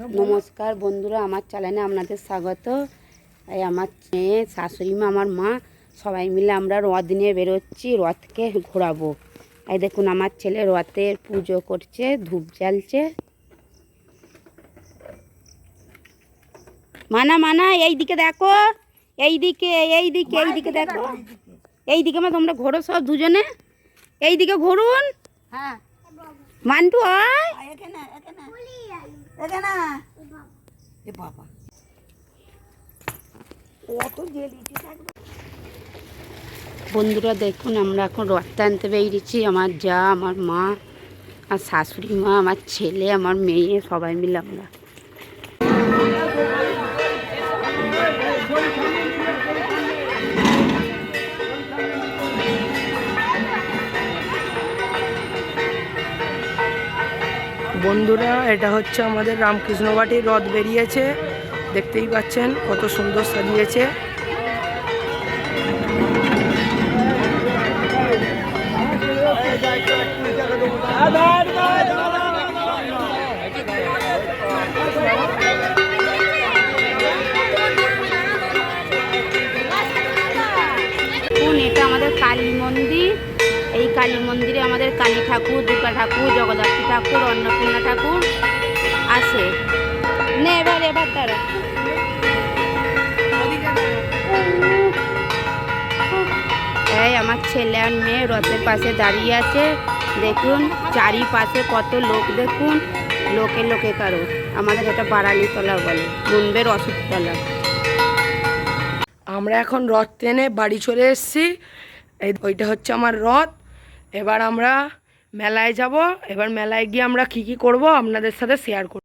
নমস্কার বন্ধুরা, আমার চ্যানেলে আপনাদের স্বাগত। এই আমার মেয়ে, শাশুড়ি মা, আমার মা সবাই মিলে আমরা রথ নিয়ে বেরোচ্ছি, রথকে ঘোরাবো। এই দেখুন আমার ছেলে রথের পুজো করছে, ধূপ জ্বালছে। মানা মানা এইদিকে দেখো, এইদিকে এইদিকে এইদিকে দেখো, এইদিকে মা তোমরা ঘোরো সব দুজনে, এইদিকে ঘুরুন। হ্যাঁ মান্টু আয়। বন্ধুরা দেখুন, আমরা এখন রথ টানতে বেরিয়েছি। আমার যা, আমার মা, আর শাশুড়ি মা, আমার ছেলে, আমার মেয়ে সবাই মিলে আমরা। বন্ধুরা, এটা হচ্ছে আমাদের রামকৃষ্ণবাটির রথ বেরিয়েছে। দেখতেই পাচ্ছেন কত সুন্দর সাজিয়েছে। এটা আমাদের কালী মন্দির। এই কালী মন্দিরে আমাদের কালী ঠাকুর, দুর্গা ঠাকুর, জগদ্ধাত্রী ঠাকুর, অন্নপূর্ণা ঠাকুর আছে। নে এবার তারা এই আমার ছেলে আর মেয়ে রথের পাশে দাঁড়িয়ে আছে। দেখুন চারিপাশে কত লোক, দেখুন লোকে লোকে কারো। আমাদের এটা বারালিতলা বলে, মুম্বের ওষুধতলা। আমরা এখন রথ টেনে বাড়ি চলে এসেছি। ওইটা হচ্ছে আমার রথ। এবার আমরা মেলায় যাব। এবার মেলায় গিয়ে আমরা কি কি করব আপনাদের সাথে শেয়ার করব।